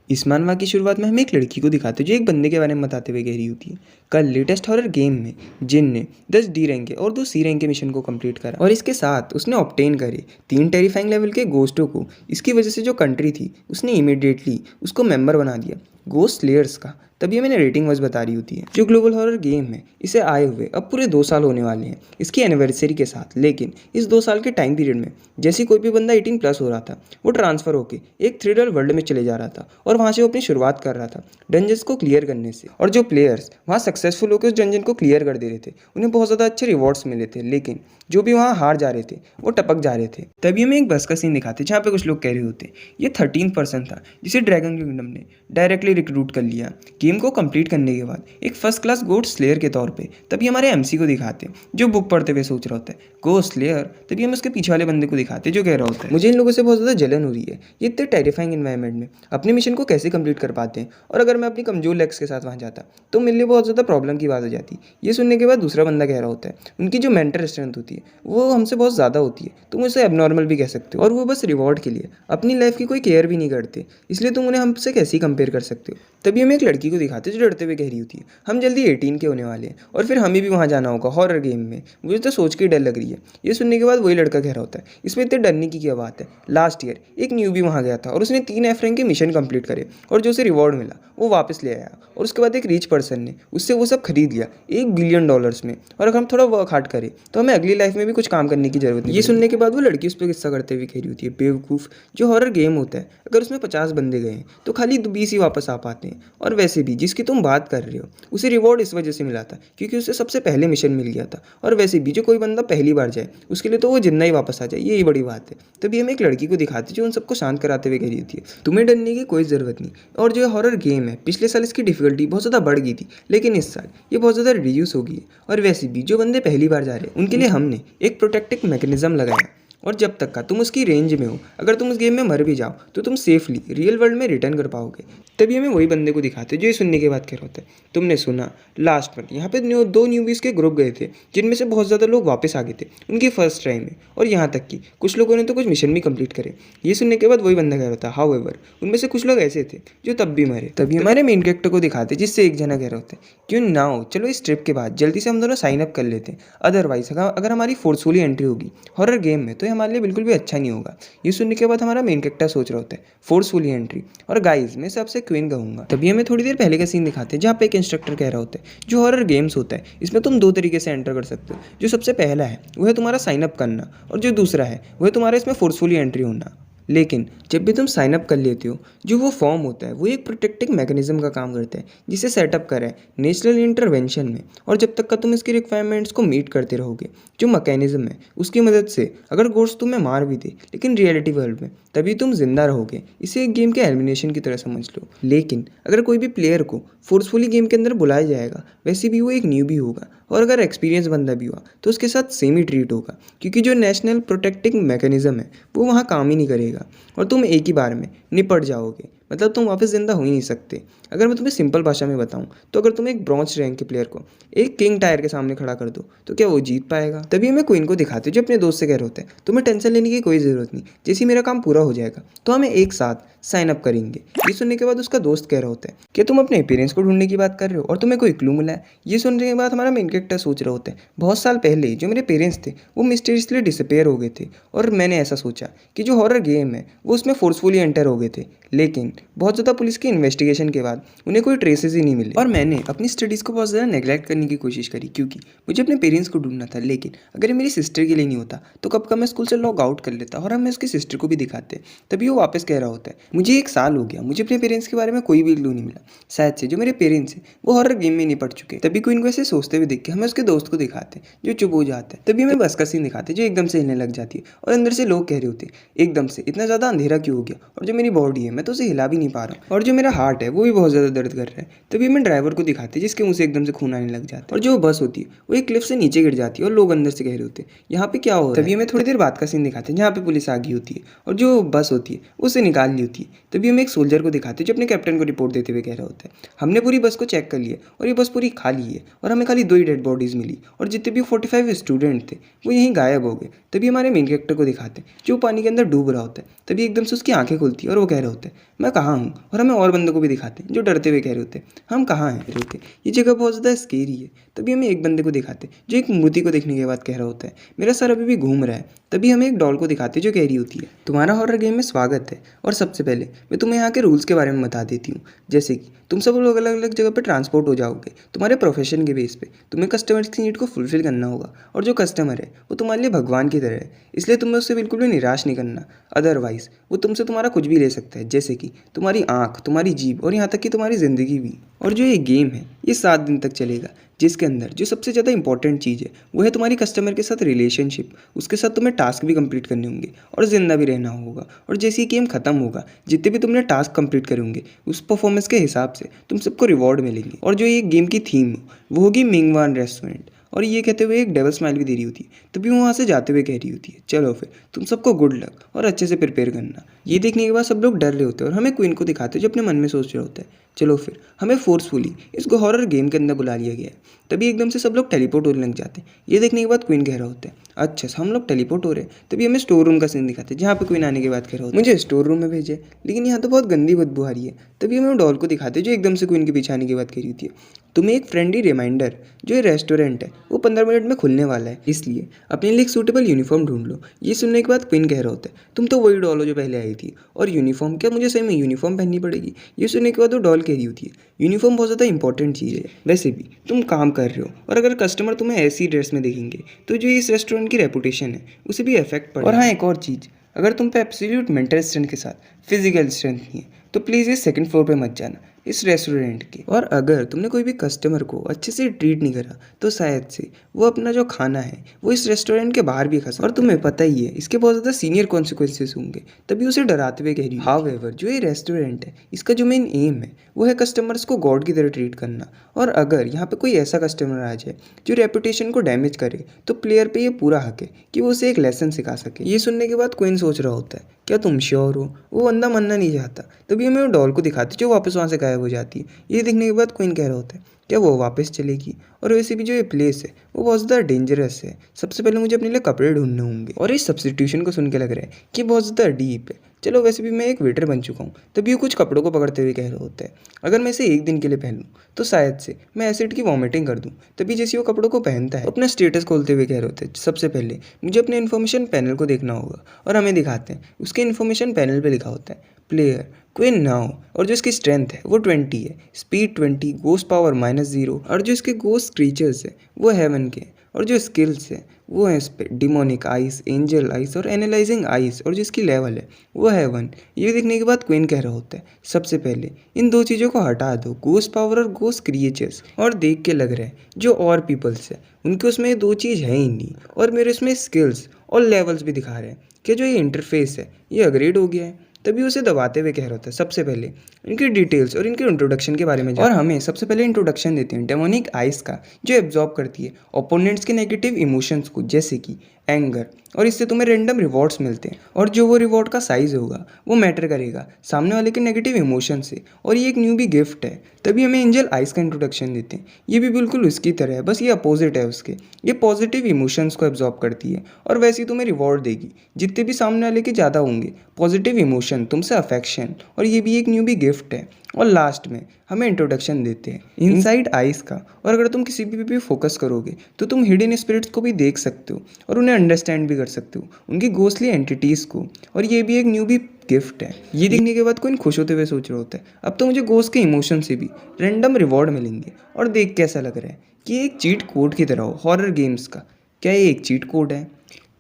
इस मानवा की शुरुआत में हमें एक लड़की को दिखाते हैं जो एक बंदे के बारे में बताते हुए कह रही होती है, कल लेटेस्ट हॉरर गेम में जिन ने 10 डी रैंक के और 2 सी रैंक के मिशन को कंप्लीट करा और इसके साथ उसने ऑब्टेन करे 3 टेरिफाइंग लेवल के गोस्टों को। इसकी वजह से जो कंट्री थी उसने इमीडिएटली उसको मेंबर बना दिया गोस्ट स्लेयर्स का। तभी मैंने रेटिंग वाइज बता रही होती है। जो ग्लोबल हॉरर गेम है इसे आए हुए अब पूरे 2 साल होने वाले हैं इसकी एनिवर्सरी के साथ। लेकिन इस 2 साल के टाइम पीरियड में जैसे कोई भी बंदा 18+ हो रहा था वो ट्रांसफ़र होके एक थ्रिलर वर्ल्ड में चले जा रहा था और वहाँ से वो अपनी शुरुआत कर रहा था डंजन्स को क्लियर करने से। और जो प्लेयर्स वहाँ सक्सेसफुल होकर उस डंजन को क्लियर कर दे रहे थे उन्हें बहुत ज़्यादा अच्छे रिवॉर्ड्स मिले थे। लेकिन जो भी वहाँ हार जा रहे थे वो टपक जा रहे थे। तभी हमें एक बस का सीन दिखाते जहाँ पे कुछ लोग कह रहे होते ये 13 पर्सन था जिसे ड्रैगन किंगडम ने डायरेक्टली रिक्रूट कर लिया गेम को कंप्लीट करने के बाद एक फर्स्ट क्लास गोस्ट स्लेयर के तौर पे। तभी हमारे एमसी को दिखाते जो बुक पढ़ते हुए सोच रहा होता है गोस्ट स्लेयर। तभी हम उसके पीछे वाले बंदे को दिखाते जो कह रहा होता है मुझे इन लोगों से बहुत ज़्यादा जलन हो रही है, ये इतने टेरिफाइंग एनवायरनमेंट में अपने मिशन को कैसे कंप्लीट कर पाते हैं और अगर मैं अपनी कमजोर लेग्स के साथ वहाँ जाता तो मेरे लिए बहुत ज़्यादा प्रॉब्लम की बात हो जाती। ये सुनने के बाद दूसरा बंदा कह रहा होता है उनकी जो मेंटल स्ट्रेंथ होती है वो हमसे बहुत ज़्यादा होती है, तुम उसे एबनॉर्मल भी कह सकते हो और वो बस रिवॉर्ड के लिए अपनी लाइफ की कोई केयर भी नहीं करते, इसलिए तुम उन्हें हमसे कैसे कंपेयर कर सकते हो। तभी हमें एक लड़की को दिखाते जो डरते हुए कह रही होती है हम जल्दी 18 के होने वाले हैं और फिर हमें भी वहाँ जाना होगा हॉरर गेम में, मुझे तो सोच के ही डर लग रही है। ये सुनने के बाद वही लड़का कह रहा होता है इसमें इतने डरने की क्या बात है, लास्ट ईयर एक न्यूबी वहाँ गया था और उसने 3 एफ रैंक के मिशन कंप्लीट करे और जो उसे रिवॉर्ड मिला वो वापस ले आया और उसके बाद एक रिच पर्सन ने उससे वो सब खरीद लिया $1 बिलियन में। और अगर हम थोड़ा वर्क हार्ड करें तो हमें अगली लाइफ में भी कुछ काम करने की जरूरत नहीं। ये सुनने के बाद वो लड़की उस पर गुस्सा करते हुए कह रही होती है बेवकूफ़, जो हॉरर गेम होता है अगर उसमें 50 बंदे गए तो खाली 20 ही वापस आ पाते हैं और वैसे भी जिसकी तुम बात कर रहे हो उसे रिवॉर्ड इस वजह से मिला था क्योंकि उसे सबसे पहले मिशन मिल गया था और वैसे भी जो कोई बंदा पहली बार जाए उसके लिए तो वो जिंदा ही वापस आ जाए, यही बड़ी बात है। तभी हम एक लड़की को दिखाते जो उन सबको शांत कराते हुए कह रही होती है तुम्हें डरने की कोई ज़रूरत नहीं। और जो हॉरर गेम है पिछले साल इसकी डिफिकल्टी बहुत ज़्यादा बढ़ गई थी लेकिन इस साल ये बहुत ज़्यादा रिड्यूस हो गई है और वैसे भी जो बंदे पहली बार जा रहे हैं उनके लिए हमने एक प्रोटेक्टिव मैकेनिज्म लगाया और जब तक का तुम उसकी रेंज में हो अगर तुम उस गेम में मर भी जाओ तो तुम सेफली रियल वर्ल्ड में रिटर्न कर पाओगे। तभी हमें वही बंदे को दिखाते जो ये सुनने के बाद कह रहा होता है तुमने सुना लास्ट मंथ यहाँ पे 2 न्यूबीज़ के ग्रुप गए थे जिनमें से बहुत ज़्यादा लोग वापस आ गए थे उनकी फर्स्ट ट्राई में और यहाँ तक कि कुछ लोगों ने तो कुछ मिशन भी कंप्लीट करे। ये सुनने के बाद वही बंदा कह रहा था हाउएवर उनमें से कुछ लोग ऐसे थे जो तब भी मरे। तभी हमारे मेन कैरेक्टर को दिखाते जिससे एक जना कह रहा होता है क्यों ना हो चलो इस ट्रिप के बाद जल्दी से हम दोनों साइन अप कर लेते हैं, अदरवाइज अगर हमारी फोर्सफुली एंट्री होगी हॉरर गेम में तो ये हमारे लिए बिल्कुल भी अच्छा नहीं होगा। ये सुनने के बाद हमारा मेन कैरेक्टर सोच रहा होता है फोर्सफुली एंट्री और गाइस मैं सबसे क्वीन कहूँगा। तभी हमें थोड़ी देर पहले का सीन दिखाते हैं जहाँ पे एक इंस्ट्रक्टर कह रहा होता है जो हॉरर गेम्स होता है इसमें तुम 2 तरीके से एंटर कर सकते हो। जो सबसे पहला है वो है तुम्हारा साइन अप करना और जो दूसरा है वो है तुम्हारा इसमें फोर्सफुली एंट्री होना। लेकिन जब भी तुम साइन अप कर लेते हो जो वो फॉर्म होता है वो एक प्रोटेक्टिव मैकेनिज्म का काम करता है जिसे सेटअप करा है नेशनल इंटरवेंशन में और जब तक का तुम इसकी रिक्वायरमेंट्स को मीट करते रहोगे जो मैकेनिज्म है उसकी मदद से अगर गोस्ट तुम्हें मार भी दे लेकिन रियलिटी वर्ल्ड में तभी तुम जिंदा रहोगे। इसे एक गेम के एलिमिनेशन की तरह समझ लो। लेकिन अगर कोई भी प्लेयर को फोर्सफुली गेम के अंदर बुलाया जाएगा वैसे भी वो एक न्यूबी होगा और अगर एक्सपीरियंस बंदा भी हुआ तो उसके साथ सेम ही ट्रीट होगा क्योंकि जो नेशनल प्रोटेक्टिंग मैकेनिज्म है वो वहाँ काम ही नहीं करेगा और तुम एक ही बार में निपट जाओगे, मतलब तुम वापस जिंदा हो ही नहीं सकते। अगर मैं तुम्हें सिंपल भाषा में बताऊं तो अगर तुम एक ब्रॉन्ज रैंक के प्लेयर को एक किंग टायर के सामने खड़ा कर दो तो क्या वो जीत पाएगा। तभी हमें क्वीन को दिखाते जो अपने दोस्त से कह रहे होते हैं तुम्हें टेंशन लेने की कोई ज़रूरत नहीं, जैसे मेरा काम पूरा हो जाएगा तो हमें एक साथ साइन अप करेंगे। ये सुनने के बाद उसका दोस्त कह रहा होता है कि तुम अपने पेरेंट्स को ढूंढने की बात कर रहे हो और तुम्हें कोई क्लू मिला है। ये सुनने के बाद हमारा मेन कैरेक्टर सोच रहा होता है बहुत साल पहले जो मेरे पेरेंट्स थे वो मिस्टीरियसली डिसअपेयर हो गए थे और मैंने ऐसा सोचा कि जो हॉरर गेम है वो उसमें फोर्सफुली एंटर हो गए थे लेकिन बहुत ज़्यादा पुलिस की इन्वेस्टिगेशन के बाद उन्हें कोई ट्रेसेस ही नहीं मिले और मैंने अपनी स्टडीज़ को बहुत ज़्यादा नेग्लेक्ट करने की कोशिश करी क्योंकि मुझे अपने पेरेंट्स को ढूंढना था। लेकिन अगर ये मेरी सिस्टर के लिए नहीं होता तो कब का मैं स्कूल से लॉग आउट कर लेता और हमें उसकी सिस्टर को भी दिखाते। तभी वो वापस कह रहा होता है मुझे 1 साल हो गया मुझे अपने पेरेंट्स के बारे में कोई भी क्लू नहीं मिला, शायद से जो मेरे पेरेंट्स हैं वो हॉरर गेम में नहीं पड़ चुके। तभी कोई इनको ऐसे सोचते हुए देख के हमें उसके दोस्त को दिखाते जो चुप हो जाता है। तभी हमें बस का सीन दिखाते जो एकदम से हिलने लग जाती है और अंदर से लोग कह रहे होते एकदम से इतना ज़्यादा अंधेरा क्यों हो गया और जो मेरी बॉडी है मैं तो उसे हिला भी नहीं पा रहा और जो मेरा हार्ट है वो भी बहुत ज़्यादा दर्द कर रहा है। तभी हमें ड्राइवर को दिखाते जिसके मुंह से एकदम से खून आने लग जाता है और जो बस होती है वो एक क्लिफ से नीचे गिर जाती है और लोग अंदर से कह रहे होते हैं यहाँ पे क्या हो रहा है। तभी हमें थोड़ी देर बाद का सीन दिखाते हैं जहाँ पे पुलिस आ गई होती है और जो बस होती है उसे निकाल ली होती है। तभी हमें एक सोल्जर को दिखाते जो अपने कैप्टन को रिपोर्ट देते हुए कह रहा होता है हमने पूरी बस को चेक कर लिया और ये बस पूरी खाली है और हमें खाली 2 ही डेड बॉडीज़ मिली और जितने भी 45 स्टूडेंट थे वो यहीं गायब हो गए। तभी हमारे मेन कैरेक्टर को दिखाते जो पानी के अंदर डूब रहा होता है। तभी एकदम से उसकी आंखें खुलती है और वो कह रहा होता है मैं कहाँ हूँ, और हमें और बंदों को भी दिखाते हैं जो डरते हुए कह रहे होते हैं हम कहाँ हैं रुके, ये जगह बहुत ज़्यादा स्केरी है। तभी हमें एक बंदे को दिखाते हैं जो एक मूर्ति को देखने के बाद कह रहा होता है मेरा सर अभी भी घूम रहा है। तभी हमें एक डॉल को दिखाते हैं जो कह रही होती है तुम्हारा हॉरर गेम में स्वागत है, और सबसे पहले मैं तुम्हें यहाँ के रूल्स के बारे में बता देती हूँ। जैसे कि तुम सब लोग अलग अलग जगह पर ट्रांसपोर्ट हो जाओगे तुम्हारे प्रोफेशन के बेस पे। तुम्हें कस्टमर्स की नीड को फुलफिल करना होगा, और जो कस्टमर है वो तुम्हारे लिए भगवान की तरह है, इसलिए तुम्हें उससे बिल्कुल भी निराश नहीं करना। अदरवाइज वो तुमसे तुम्हारा कुछ भी ले सकता है, जैसे कि तुम्हारी आँख, तुम्हारी जीभ और यहाँ तक कि तुम्हारी ज़िंदगी भी। और जो ये गेम है ये 7 दिन तक चलेगा, जिसके अंदर जो सबसे ज़्यादा इंपॉर्टेंट चीज़ है वो है तुम्हारी कस्टमर के साथ रिलेशनशिप। उसके साथ तुम्हें टास्क भी कंप्लीट करने होंगे और ज़िंदा भी रहना होगा। और जैसे ही गेम खत्म होगा जितने भी तुमने टास्क कंप्लीट करे होंगे उस परफॉर्मेंस के हिसाब से तुम सबको रिवॉर्ड मिलेंगे। और जो ये गेम की थीम वो होगी मिंगवान रेस्टोरेंट। और ये कहते हुए एक डबल स्माइल भी दे रही होती है। तभी वो वहाँ से जाते हुए कह रही होती है चलो फिर तुम सबको गुड लक और अच्छे से प्रिपेयर करना। ये देखने के बाद सब लोग डर रहे होते हैं और हमें क्वीन को दिखाते हैं जो अपने मन में सोच रहे होता है चलो फिर हमें फोर्सफुली इसको हॉरर गेम के अंदर बुला लिया गया है। तभी एकदम से सब लोग टेलीपोर्ट होने लग जाते हैं। ये देखने के बाद क्वीन कह रहा होता है अच्छा हम लोग टेलीपोर्ट हो रहे हैं। तभी हमें स्टोर रूम का सीन दिखाते हैं जहाँ पे क्वीन आने के बाद कह रहा होता है मुझे स्टोर रूम में भेजे, लेकिन यहाँ तो बहुत गंदी बदबू आ रही है। तभी हमें डॉल को दिखाते हैं जो एकदम से क्वीन के पीछे आने के बाद कह रही होती है तुम्हें एक फ्रेंडली रिमाइंडर जो ये रेस्टोरेंट है वो 15 मिनट में खुलने वाला है, इसलिए अपने लिए एक सूटेबल यूनिफॉर्म ढूंढ लो। ये सुनने के बाद क्वीन कह रहा होता है तुम तो वही डॉल हो जो पहले आई थी, और यूनिफॉर्म क्या मुझे सही में यूनिफॉर्म पहननी पड़ेगी। ये सुनने के बाद वो डॉल कह रही होती है यूनिफॉर्म बहुत ज़्यादा इंपॉर्टेंट चीज़ है, वैसे भी तुम काम कर रहे हो और अगर कस्टमर तुम्हें ऐसी ड्रेस में देखेंगे तो जो इस रेस्टोरेंट की रेपुटेशन है उसे भी इफेक्ट पड़ेगा। और हाँ एक और चीज़, अगर तुम पे एब्सोल्यूट मेंटल स्ट्रेंथ के साथ फिजिकल स्ट्रेंथ नहीं है तो प्लीज़ इस सेकंड फ्लोर पे मत जाना इस रेस्टोरेंट के। और अगर तुमने कोई भी कस्टमर को अच्छे से ट्रीट नहीं करा तो शायद से वो अपना जो खाना है वो इस रेस्टोरेंट के बाहर भी खा सकता है। और तुम्हें पता ही है इसके बहुत ज़्यादा सीनियर कॉन्सिक्वेंसेस होंगे। तभी उसे डराते हुए कह रही हाउएवर जो ये रेस्टोरेंट है इसका जो मेन एम है वो है कस्टमर्स को गॉड की तरह ट्रीट करना। और अगर यहाँ पे कोई ऐसा कस्टमर आ जाए जो रेपुटेशन को डैमेज करे तो प्लेयर पे ये पूरा हक है कि वो उसे एक लेसन सिखा सके। ये सुनने के बाद क्वीन सोच रहा होता है क्या तुम श्योर हो, वो बंदा मानना नहीं चाहता। तभी हमें वो डॉल को दिखाती जो वापस वहाँ से गायब हो जाती है। ये देखने के बाद क्वीन कह रहा होता है क्या वो वापस चलेगी। और वैसे भी जो ये प्लेस है वो बहुत ज़्यादा डेंजरस है, सबसे पहले मुझे अपने लिए कपड़े ढूंढने होंगे। और इस सब्स्टिट्यूशन को सुन के लग रहा है कि बहुत ज़्यादा डीप है। चलो वैसे भी मैं एक वेटर बन चुका हूँ। तभी वो कुछ कपड़ों को पकड़ते हुए कह रहा होता है अगर मैं इसे एक दिन के लिए पहन लूँ तो शायद से मैं एसिड की वॉमिटिंग कर दूँ। तभी जैसे वो कपड़ों को पहनता है अपना स्टेटस खोलते हुए कह रहे होते हैं सबसे पहले मुझे अपने इन्फॉर्मेशन पैनल को देखना होगा। और हमें दिखाते हैं उसके इन्फॉर्मेशन पैनल पर लिखा होता है प्लेयर क्वीन नाउ, और जो इसकी स्ट्रेंथ है वो 20 है, स्पीड 20, गोस्ट पावर -0, और जो इसके गोस्ट क्रीचर्स है वो हेवन के, और जो स्किल्स है वो है इस पे डिमोनिक आइस, एंजल आइस और एनालाइजिंग आइस, और जो इसकी लेवल है वो है 1। ये देखने के बाद क्वीन कह रहा होता है सबसे पहले इन दो चीज़ों को हटा दो, गोस्ट पावर और गोस्ट क्रिएचर्स। और देख के लग रहा है जो और पीपल्स है उनके उसमें ये दो चीज़ है ही नहीं, और मेरे उसमें स्किल्स और लेवल्स भी दिखा रहे हैं कि जो ये इंटरफेस है ये अपग्रेड हो गया है। तभी उसे दबाते हुए कह रहा था सबसे पहले इनकी डिटेल्स और इनके इंट्रोडक्शन के बारे में और हमें सबसे पहले इंट्रोडक्शन देते हैं डेमोनिक आइस का जो एब्जॉर्ब करती है ओपोनेंट्स के नेगेटिव इमोशंस को, जैसे कि एंगर, और इससे तुम्हें रैंडम रिवॉर्ड्स मिलते हैं। और जो वो रिवॉर्ड का साइज होगा वो मैटर करेगा सामने वाले के नेगेटिव इमोशन से, और ये एक न्यू भी गिफ्ट है। तभी हमें एंजल आइस का इंट्रोडक्शन देते हैं। ये भी बिल्कुल उसकी तरह है, बस ये अपोजिट है उसके। ये पॉजिटिव इमोशंस को एब्जॉर्ब करती है और वैसे ही तुम्हें रिवॉर्ड देगी जितने भी सामने वाले के ज़्यादा होंगे पॉजिटिव इमोशन, तुमसे अफेक्शन, और ये भी एक न्यू भी गिफ्ट है। और लास्ट में हमें इंट्रोडक्शन देते हैं इनसाइड आइस का, और अगर तुम किसी भी फोकस करोगे तो तुम हिडन स्पिरिट्स को भी देख सकते हो और उन्हें अंडरस्टैंड भी कर सकते हो, उनकी घोस्टली एंटिटीज़ को, और ये भी एक न्यू भी गिफ्ट है। ये देखने के बाद कोई खुश होते हुए सोच रहा होता है अब तो मुझे घोस्ट के इमोशन से भी रैंडम रिवॉर्ड मिलेंगे। और देख कैसा लग रहा है कि ये एक चीट कोड की तरह हो हॉरर गेम्स का। क्या ये एक चीट कोड है?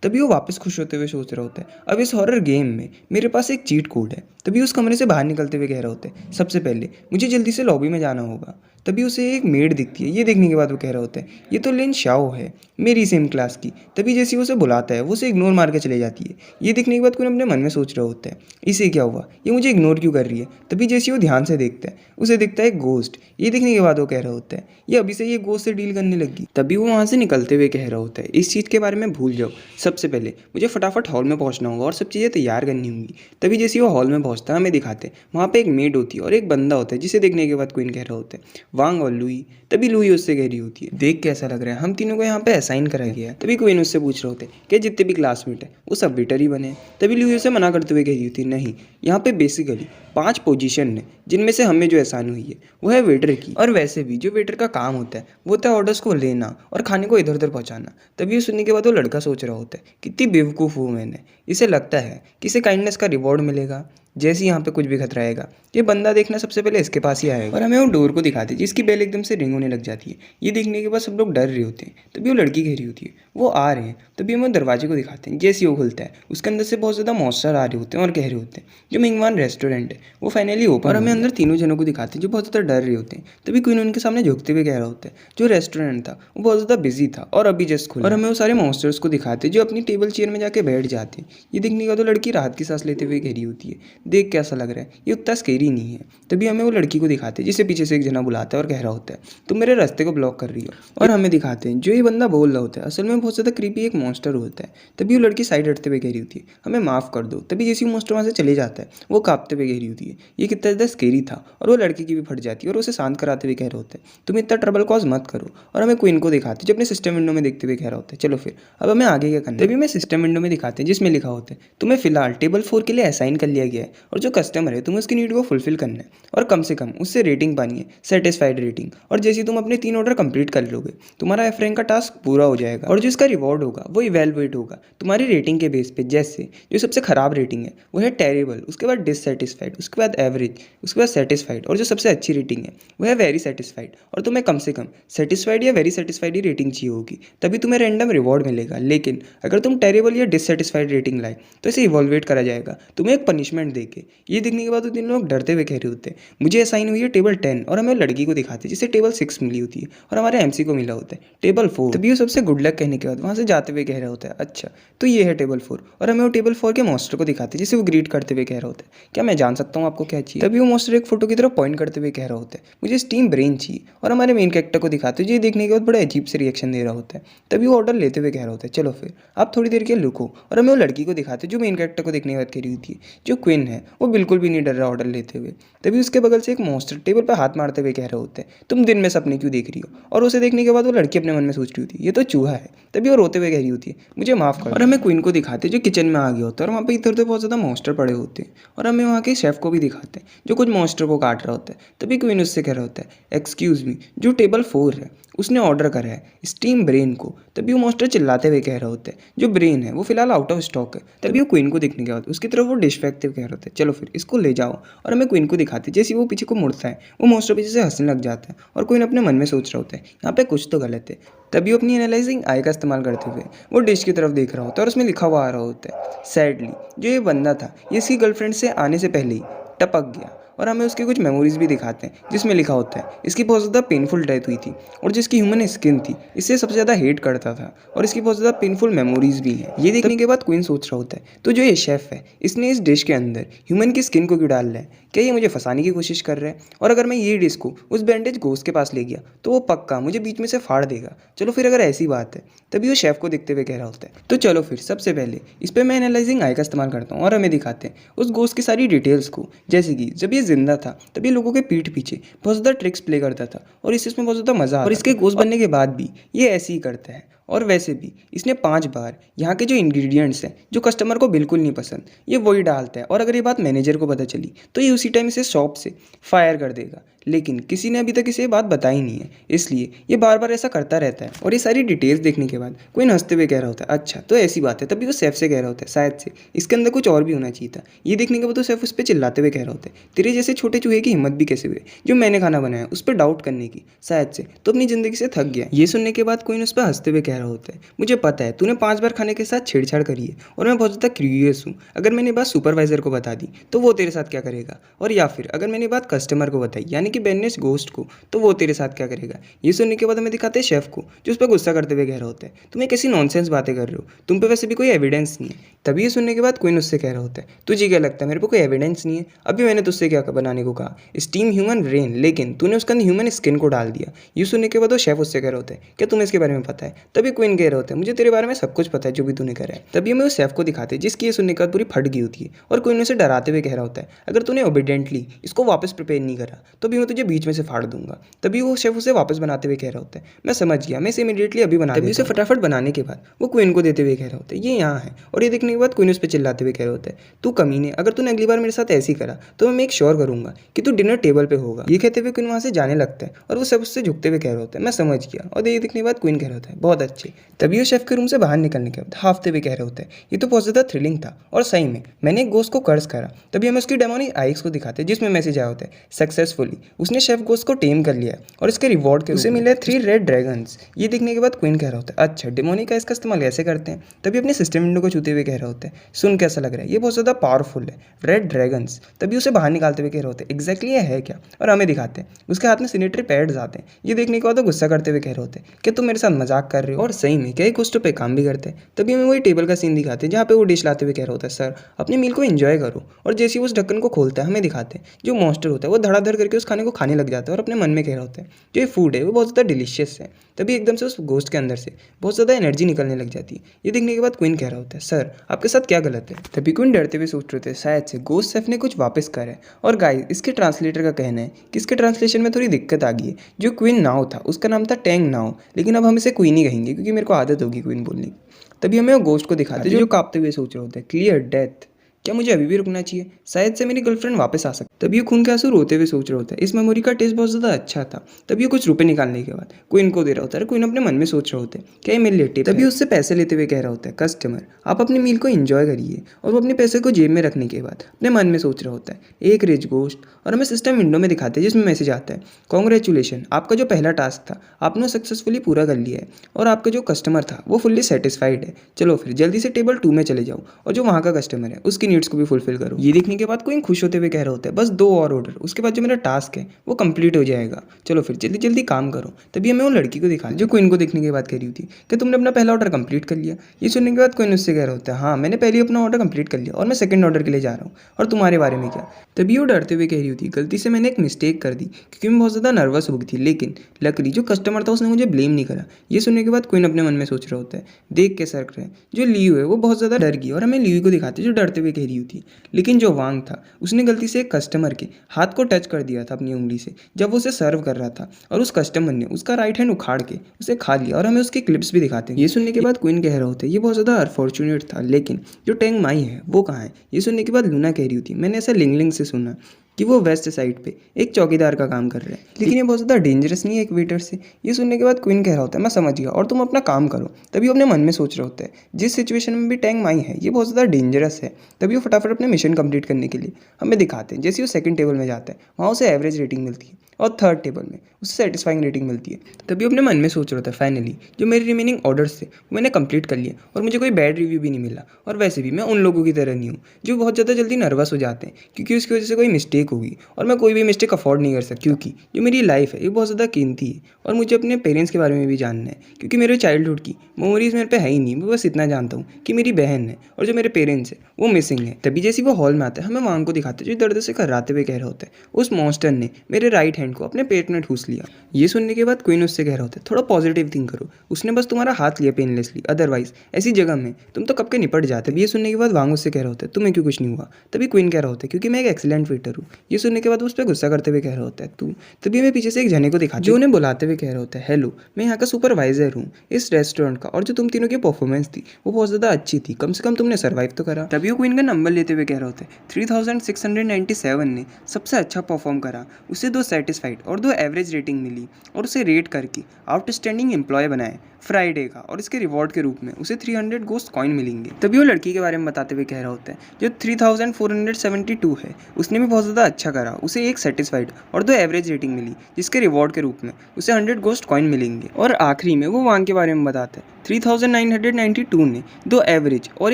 तभी वो वापस खुश होते हुए सोच रहा होता है अब इस हॉरर गेम में मेरे पास एक चीट कोड है। तभी उस कमरे से बाहर निकलते हुए कह रहा होता है सबसे पहले मुझे जल्दी से लॉबी में जाना होगा। तभी उसे एक मेड दिखती है। ये देखने के बाद वो कह रहा होता है ये तो लिन शाओ है मेरी सेम क्लास की। तभी जैसे ही उसे बुलाता है वो उसे इग्नोर मार के चले जाती है। ये देखने के बाद कोई अपने मन में सोच रहा होता है इसे क्या हुआ, ये मुझे इग्नोर क्यों कर रही है। तभी जैसे वो ध्यान से देखता है उसे दिखता है एक गोस्ट। ये देखने के बाद वो कह रहा होता है ये अभी से ये गोस्ट से डील करने लगी। तभी वो वहाँ से निकलते हुए कह रहा होता है इस चीज़ के बारे में भूल जाओ, सबसे पहले मुझे फटाफट हॉल में पहुँचना होगा और सब चीज़ें तैयार करनी होंगी। तभी जैसे वो हॉल में पहुँचता है हमें दिखाते हैं वहाँ पे एक मेड होती है और एक बंदा होता है जिसे देखने के बाद क्वीन कह रहा होता है वांग और लुई। तभी लुई उससे कह रही होती है, देख कैसा लग रहा है, हम तीनों को यहाँ पे असाइन करा गया है। तभी क्वीन उससे पूछ रहे होते हैं कि जितने भी क्लासमेट है वो सब वेटर ही बने। तभी लुई उसे मना करते हुए कह रही होती है, नहीं, यहाँ पे बेसिकली 5 पोजीशन है जिनमें से हमें जो असाइन हुई है वो है वेटर की। और वैसे भी जो वेटर का काम होता है वो होता है ऑर्डर्स को लेना और खाने को इधर उधर पहुँचाना। तभी ये सुनने के बाद वो लड़का सोच रहा होता है, कितनी बेवकूफ़ हूँ मैंने, इसे लगता है कि इसे काइंडनेस का रिवॉर्ड मिलेगा। जैसे ही यहाँ पे कुछ भी खतरा आएगा ये बंदा देखना सबसे पहले इसके पास ही आएगा। और हमें वो डोर को दिखाते हैं जिसकी बेल एकदम से रिंग होने लग जाती है। ये देखने के बाद सब लोग डर रहे होते हैं। तभी वो लड़की कह रही होती है वो आ रहे हैं। तभी हमें दरवाजे को दिखाते हैं। जैसे ही वो खुलता है उसके अंदर से बहुत ज़्यादा मॉन्स्टर आ रहे होते हैं और कह रहे होते हैं जो मिंगवान रेस्टोरेंट है वो फाइनली ओपन। और हमें अंदर तीनों जनों को दिखाते हैं जो बहुत ज़्यादा डर रहे होते हैं। तभी क्वीन उनके सामने झुकते हुए कह रहा होता है जो रेस्टोरेंट था वो बहुत ज़्यादा बिजी था और अभी जस्ट खुला। और हमें वो सारे मॉन्स्टर्स को दिखाते हैं जो अपनी टेबल चेयर में जाके बैठ जाते हैं। ये देखने के बाद वो लड़की राहत की सांस लेते हुए कह रही होती है, देख कैसा लग रहा है, ये उतना स्केरी नहीं है। तभी हमें वो लड़की को दिखाते हैं जिसे पीछे से एक जना बुलाता है और कह रहा होता है तुम मेरे रास्ते को ब्लॉक कर रही हो। और हमें दिखाते हैं जो ये बंदा बोल रहा होता है असल में बहुत ज़्यादा क्रीपी एक मॉन्स्टर होता है। तभी वो लड़की साइड हटते हुए कह रही होती है हमें माफ़ कर दो। तभी जैसे ही मॉन्स्टर वहाँ से चले जाता है वो कांपते हुए कह रही होती है ये कितना ज़्यादा स्केरी था। और वो लड़की की भी फट जाती है और उसे शांत कराते हुए कह रहे होते हैं तुम इतना ट्रबल कॉज मत करो। और हमें क्वीन को दिखाते हैं जो अपने सिस्टम विंडो में देखते हुए कह रहा होता है चलो फिर अब हमें आगे क्या करना है। तभी हमें सिस्टम विंडो में दिखाते हैं जिसमें लिखा होता है तुम्हें फिलहाल टेबल 4 के लिए असाइन कर लिया गया है और जो कस्टमर है तुम्हें उसकी नीड को फुलफिल करना है और कम से कम उससे रेटिंग पानी है, सेटिस्फाइड रेटिंग। और जैसे तुम अपने 3 ऑर्डर कंप्लीट कर लोगे तुम्हारा एफ रैंक का टास्क पूरा हो जाएगा और जो इसका रिवॉर्ड होगा वो इवेलुएट होगा तुम्हारी रेटिंग के बेस पे। जैसे जो सबसे खराब रेटिंग है वो है टेरेबल, उसके बाद डिससेटिस्फाइड, उसके बाद एवरेज, उसके बाद सेटिस्फाइड और जो सबसे अच्छी रेटिंग है वो है वेरी सेटिस्फाइड। और तुम्हें कम से कम सेटिस्फाइड या वेरी सेटिस्फाइड ही रेटिंग चाहिए होगी तभी तुम्हें रैंडम रिवॉर्ड मिलेगा। लेकिन अगर तुम टेरेबल या डिससेटिस्फाइड रेटिंग लाए तो इसे इवॉल्वेट करा जाएगा तुम्हें एक पनिशमेंट देके। ये देखने के बाद तो 3 लोग डरते हुए कह रहे होते हैं मुझे असाइन हुई है टेबल 10 और हमें लड़की को दिखाते हैं जिसे टेबल 6 मिली होती है और हमारे एमसी को मिला होता है टेबल 4। तभी वो सबसे गुड लक कहने के बाद वहाँ से जाते हुए कह रहा होता है अच्छा तो ये है टेबल 4। और हमें वो टेबल 4 के मॉन्स्टर को दिखाते हैं जिसे वो ग्रीट करते हुए कह रहा होता है क्या मैं जान सकता हूँ आपको क्या चाहिए। तभी वो मॉन्स्टर एक फोटो की तरफ पॉइंट करते हुए कह रहा होता है मुझे स्टीम ब्रेन चाहिए। और हमारे मेन कैरेक्टर को दिखाते हैं जो ये देखने के बाद बड़े अजीब से रिएक्शन दे रहा होता है। तभी वो ऑर्डर लेते हुए कह रहा होता है चलो फिर आप थोड़ी देर के लिए रुको। और हमें वो लड़की को दिखाते हैं जो मेन कैरेक्टर को देखने के बाद कह रही होती है जो क्वीन है वो बिल्कुल भी नहीं डर रहा ऑर्डर लेते हुए। तभी उसके बगल से एक मॉन्स्टर टेबल पर हाथ मारते हुए कह रहे होते हैं तुम दिन में सपने क्यों देख रही हो। और उसे देखने के बाद वो लड़की अपने मन में सोच रही होती है ये तो चूहा है। तभी वो रोते हुए कह रही होती है मुझे माफ़ कर। और हमें क्वीन को दिखाते हैं जो किचन में आ गया होता है और वहाँ पे इधर उधर बहुत ज़्यादा मॉन्स्टर पड़े होते हैं। और हमें वहाँ के शेफ़ को भी दिखाते हैं जो कुछ मॉन्स्टर को काट रहा होता है। तभी क्वीन उससे कह रहा होता है एक्सक्यूज़ मी जो टेबल 4 है उसने ऑर्डर करा है स्टीम ब्रेन को। तभी वो मॉन्स्टर चिल्लाते हुए कह रहा होता है जो ब्रेन है वो फिलहाल आउट ऑफ स्टॉक है। तभी वो क्वीन को देखने के बाद उसकी तरफ वो डिश फेंकते हुए कह रहा होता है चलो फिर इसको ले जाओ। और हमें क्वीन को दिखाते जैसे वो पीछे को मुड़ता है वो मॉन्स्टर पीछे से हंसने लग जाता है और क्वीन अपने मन में सोच रहा होता है यहाँ पे कुछ तो गलत है। तभी वो अपनी एनालाइजिंग आई का इस्तेमाल करते हुए वो डिश की तरफ देख रहा होता है और उसमें लिखा हुआ आ रहा होता है सैडली जो ये बंदा था ये इसकी गर्लफ्रेंड से आने से पहले ही टपक गया। और हमें उसकी कुछ मेमोरीज भी दिखाते हैं जिसमें लिखा होता है इसकी बहुत ज़्यादा पेनफुल डेथ हुई थी और जिसकी ह्यूमन स्किन थी इससे सबसे ज़्यादा हेट करता था और इसकी बहुत ज़्यादा पेनफुल मेमोरीज भी हैं। ये देखने के बाद क्वीन सोच रहा होता है तो जो ये शेफ़ है इसने इस डिश के अंदर ह्यूमन की स्किन को क्यों डाल रहा है, क्या ये मुझे फंसाने की कोशिश कर रहा है। और अगर मैं ये डिश को उस बैंडेज घोस्ट के पास ले गया तो वो पक्का मुझे बीच में से फाड़ देगा। चलो फिर अगर ऐसी बात है। तभी वो शेफ़ को देखते हुए कह रहा होता है तो चलो फिर सबसे पहले इस पर मैं एनालाइजिंग आई का इस्तेमाल करता हूँ और हमें दिखाते हैं उस घोस्ट की सारी डिटेल्स को। जैसे कि जब ये जिंदा था तभी लोगों के पीठ पीछे बहुत ज़्यादा ट्रिक्स प्ले करता था और इसमें बहुत ज़्यादा मज़ा आता और इसके घोस्ट बनने के बाद भी ये ऐसे ही करता है। और वैसे भी इसने 5 बार यहाँ के जो इंग्रेडिएंट्स हैं जो कस्टमर को बिल्कुल नहीं पसंद ये वही डालता है। और अगर ये बात मैनेजर को पता चली तो ये उसी टाइम इसे शॉप से फायर कर देगा। लेकिन किसी ने अभी तक इसे बात बताई नहीं है इसलिए ये बार बार ऐसा करता रहता है। और ये सारी डिटेल्स देखने के बाद कोई हंसते हुए कह रहा होता है अच्छा तो ऐसी बात है। तभी वो शेफ से कह रहा होता है शायद से इसके अंदर कुछ और भी होना चाहिए था। ये देखने के बाद तो शेफ उस पर चिल्लाते हुए कह रहा होता है तेरे जैसे छोटे चूहे की हिम्मत भी कैसे हुई जो मैंने खाना बनाया उस पर डाउट करने की, शायद से तो अपनी ज़िंदगी से थक गया। ये सुनने के बाद कोई उस पर हंसते हुए कह रहा होता है मुझे पता है तूने 5 बार खाने के साथ छेड़छाड़ करी है और मैं बहुत ज़्यादा क्यूरियस हूँ अगर मैंने बात सुपरवाइजर को बता दी तो वो तेरे साथ क्या करेगा। और या फिर अगर मैंने बात कस्टमर को बताई यानी कि बेनिस घोस्ट को तो वो तेरे साथ क्या करेगा। ये सुनने के बाद हमें दिखाते हैं शेफ़ को जो उस पर गुस्सा करते हुए कह रहा होता है तुम एक ऐसी नॉनसेंस बातें कर रहे हो, तुम पे वैसे भी कोई एविडेंस नहीं है। तभी ये सुनने के बाद क्वीन उससे कह रहा होता है तुझे क्या लगता है मेरे पे कोई एविडेंस नहीं है, अभी मैंने तुझसे क्या बनाने को कहा स्टीम ह्यूमन ब्रेन लेकिन तूने उसके अंदर ह्यूमन स्किन को डाल दिया। ये सुनने के बाद वो शेफ़ उससे कह रहा होता है क्या तुम्हें इसके बारे में पता है। तभी क्वीन कह रहा होता है मुझे तेरे बारे में सब कुछ पता है जो भी तूने करा है। तभी हमें उस शेफ़ को दिखाते हैं जिसकी ये सुनने के बाद पूरी फट गई होती है और क्वीन उसे डराते हुए कह रहा होता है अगर तूने ओबीडियंटली इसको वापस प्रिपेयर नहीं करा तो भी मैं मैं तुझे बीच में से फाड़ दूंगा। तभी वो शेफ उसे वापस बनाते हुए कह रहा होता है, मैं समझ गया, मैं इसे इमीडिएटली अभी बना देता हूं। उसे फटाफट बनाने के बाद वो क्वीन को देते हुए कह रहा होता है, ये यहाँ है। और ये देखने के बाद क्वीन उस पर चिल्लाते हुए कह रहा होता है, तू कमीने, अगर तूने अगली बार मेरे साथ ऐसे ही करा तो मैं मेक श्योर करूंगा कि तू डिनर टेबल पे होगा। ये कहते हुए क्वीन वहाँ से जाने लगता है और वो सब उससे झुकते हुए कह रहा होता है, मैं समझ गया। और ये देखने के बाद क्वीन कह रहा होता है, बहुत अच्छे। तभी वो शेफ के रूम से बाहर निकलने के बाद हाफते हुए कह रहा होता है, ये तो बहुत ज़्यादा थ्रिलिंग था और सही में मैंने एक गोश्त को कर्ज करा। तभी हमें उसकी डेमोनिक आइज को दिखाते हैं जिसमें मैसेज आया होता है, सक्सेसफुली उसने शेफ गोश्त को टेम कर लिया और इसके रिवॉर्ड के उसे मिले 3 रेड ड्रैगन्स। ये देखने के बाद क्वीन कह रहा होता है, अच्छा डेमोनिक आइज का इस्तेमाल ऐसे करते हैं। तभी अपने सिस्टम विंडो को छूते हुए कह रहा होता है, सुन कैसा लग रहा है, ये बहुत ज़्यादा पावरफुल है, रेड ड्रैगन्स। तभी उसे बाहर निकालते हुए कह रहा होता है, एग्जैक्टली ये है क्या, और हमें दिखाते हैं उसके हाथ में सैनिटरी पैड्स आते हैं। ये देखने के बाद वो गुस्सा करते हुए कह रहे होते हैं कि तुम मेरे साथ मजाक कर रहे हो, और सही में क्या गोश्तों पे काम भी करते हैं। तभी हमें वही टेबल का सीन दिखाते हैं जहाँ पे वो डिश लाते हुए कह रहा होता है, सर अपने मील को एंजॉय करो। और जैसे ही उस ढक्कन को खोलता है हमें दिखाते हैं जो मॉन्स्टर होता है वो धड़ाधड़ करके उस खाने को खाने लग जाता है और अपने मन में कह रहा होता है जो ये फूड है वो बहुत ज़्यादा डिलीशियस है। तभी एकदम से उस गोश्त के अंदर से बहुत ज़्यादा एनर्जी निकलने लग जाती है। ये देखने के बाद क्वीन कह रहा होता है, सर आपके साथ क्या गलत है। तभी क्वीन डरते हुए सोच रहे थे शायद से गोश्त शेफ ने कुछ वापस करा है। और गाइस इसके ट्रांसलेटर का कहना है कि इसके ट्रांसलेशन में थोड़ी दिक्कत आ गई है। जो क्वीन नाव था उसका नाम था टैंग नाव, लेकिन अब हम इसे क्वीन ही कहेंगे क्योंकि मेरे को आदत होगी क्वीन बोलने की। तभी हमें वो गोश्त को दिखाते हैं जो कांपते हुए सोच रहे होते हैं, क्लियर डेथ, क्या मुझे अभी भी रुकना चाहिए, शायद से मेरी गर्लफ्रेंड वापस आ सकती। तभी ये खून के आंसू रोते हुए सोच रहे होता है, इस मेमोरी का टेस्ट बहुत ज़्यादा अच्छा था। तभी ये कुछ रुपए निकालने के बाद क्वीन को दे रहा होता है। क्वीन अपने मन में सोच रहे होते हैं क्या ये मेरे लिए टिप है। तभी उससे पैसे लेते हुए कह रहा होता है, कस्टमर आप अपनी मील को एंजॉय करिए। और वो अपने पैसे को जेब में रखने के बाद अपने मन में सोच रहा होता है, एक रिच गोश्त। और हमें सिस्टम विंडो में दिखाते हैं जिसमें मैसेज आता है, कॉन्ग्रेचुलेशन आपका जो पहला टास्क था आपने सक्सेसफुली पूरा कर लिया है और आपका जो कस्टमर था वो फुल्ली सेटिस्फाइड है। चलो फिर जल्दी से टेबल 2 में चले जाओ और जो वहाँ का कस्टमर है उसकी नीड्स को भी फुलफिल करो। ये देखने के बाद कोई खुश होते हुए कह रहा होता है, बस 2 और ऑर्डर, उसके बाद जो मेरा टास्क है वो कंप्लीट हो जाएगा, चलो फिर जल्दी जल्दी काम करो। तभी हमें वो लड़की को दिखा जो क्वीन को देखने के बाद कह रही थी कि तुमने अपना पहला ऑर्डर कंप्लीट कर लिया। ये सुनने के बाद क्वीन उससे कह रहा होता है, हाँ मैंने पहले अपना ऑर्डर कंप्लीट कर लिया और मैं सेकंड ऑर्डर के लिए जा रहा हूँ, और तुम्हारे बारे में क्या। तभी वो डरते हुए कह रही होती, गलती से मैंने एक मिस्टेक कर दी क्योंकि मैं बहुत ज़्यादा नर्वस हो गई थी, लेकिन लकड़ी जो कस्टमर था उसने मुझे ब्लेम नहीं करा। ये सुनने के बाद क्वीन अपने मन में सोच रहा होता है, देख के सर है जो लीयू है वो बहुत ज़्यादा डर गई। और हमें लीयू को दिखाते जो डरते हुए कह रही होती, लेकिन जो वांग था उसने गलती से एक कस्टमर के हाथ को टच कर दिया था अपनी उंगली से जब वो उसे सर्व कर रहा था, और उस कस्टमर ने उसका राइट हैंड उखाड़ के उसे खा लिया। और हमें उसके क्लिप्स भी दिखाते हैं। ये सुनने के बाद क्वीन कह रहा होता है, ये बहुत ज़्यादा अनफॉर्चुनेट था, लेकिन जो टैंग माई है वो कहाँ है। ये सुनने के बाद लूना कह रही होती, मैंने ऐसा लिंगलिंग से सुना कि वो वेस्ट साइड पे एक चौकीदार का काम कर रहे हैं, लेकिन ये बहुत ज़्यादा डेंजरस नहीं है एक वेटर से। ये सुनने के बाद क्वीन कह रहा होता है, मैं समझ गया और तुम अपना काम करो। तभी वो अपने मन में सोच रहा होता है, जिस सिचुएशन में भी टैंग माई है ये बहुत ज़्यादा डेंजरस है। तभी वो फटाफट अपने मिशन कंप्लीट करने के लिए हमें दिखाते हैं। जैसे वो सेकंड टेबल में जाता है वहाँ उसे एवरेज रेटिंग मिलती है और थर्ड टेबल में उसे सेटिस्फाइंग रेटिंग मिलती है। तभी अपने मन में सोच रहा था, फाइनली जो मेरे रिमेनिंग ऑर्डर्स थे वो मैंने कंप्लीट कर लिए और मुझे कोई बैड रिव्यू भी नहीं मिला। और वैसे भी मैं उन लोगों की तरह नहीं हूँ जो बहुत ज़्यादा जल्दी नर्वस हो जाते हैं क्योंकि उसकी वजह से कोई मिस्टेक होगी, और मैं कोई भी मिस्टेक अफोर्ड नहीं कर सकता क्योंकि जो मेरी लाइफ है ये बहुत ज़्यादा कीमती है। और मुझे अपने पेरेंट्स के बारे में भी जानना है क्योंकि मेरे चाइल्डहुड की मेमोरीज मेरे पे है ही नहीं। मैं बस इतना जानता हूँ कि मेरी बहन है और जो मेरे पेरेंट्स हैं वो मिसिंग है। तभी जैसे वो हॉल में आता है हमें वांग को दिखाते हैं जो दर्द से कराते हुए कह रहा होता है, उस मॉन्स्टर ने मेरे राइट हैंड को अपने पेट में ठूस लिया। ये सुनने के बाद क्वीन उससे कह रहा होता है, थोड़ा पॉजिटिव थिंक करो, उसने बस तुम्हारा हाथ लिया पेनलेसली, अदरवाइज ऐसी जगह में तुम तो कब के निपट जाते। ये सुनने के बाद वांग उससे कह रहा होता है, तुम्हें क्यों कुछ नहीं हुआ। तभी क्वीन कह रहा होता है, क्योंकि मैं एक एक्सीलेंट वेटर हूँ। ये सुनने के बाद उस पर गुस्सा करते हुए कह रहा होता है, तू। तभी मैं पीछे से एक जने को दिखा जो उन्हें बुलाते हुए कह रहा होता है, हेलो मैं यहाँ का सुपरवाइजर हूँ इस रेस्टोरेंट का, और जो तुम तीनों की परफॉर्मेंस थी वो बहुत ज़्यादा अच्छी थी, कम से कम तुमने सर्वाइव तो करा। तभी वो क्वीन का नंबर लेते हुए कह रहा होता है, 3697 ने सबसे अच्छा परफॉर्म करा, उसे 2 सेटिस्फाइड और 2 एवरेज रेटिंग मिली, और उसे रेट करके आउटस्टैंडिंग एम्प्लॉय बनाए फ्राइडे का, और इसके रिवॉर्ड के रूप में उसे 300 गोस्ट कॉइन मिलेंगे। तभी वो लड़की के बारे में बताते हुए कह रहा होता है जो 3472 है, उसने भी बहुत ज़्यादा अच्छा करा, उसे 1 सेटिस्फाइड और 2 एवरेज रेटिंग मिली, जिसके रिवॉर्ड के रूप में उसे 100 गोस्ट कॉइन मिलेंगे। और आखिरी में वो वांग के बारे में बताता है 3992 ने 2 एवरेज और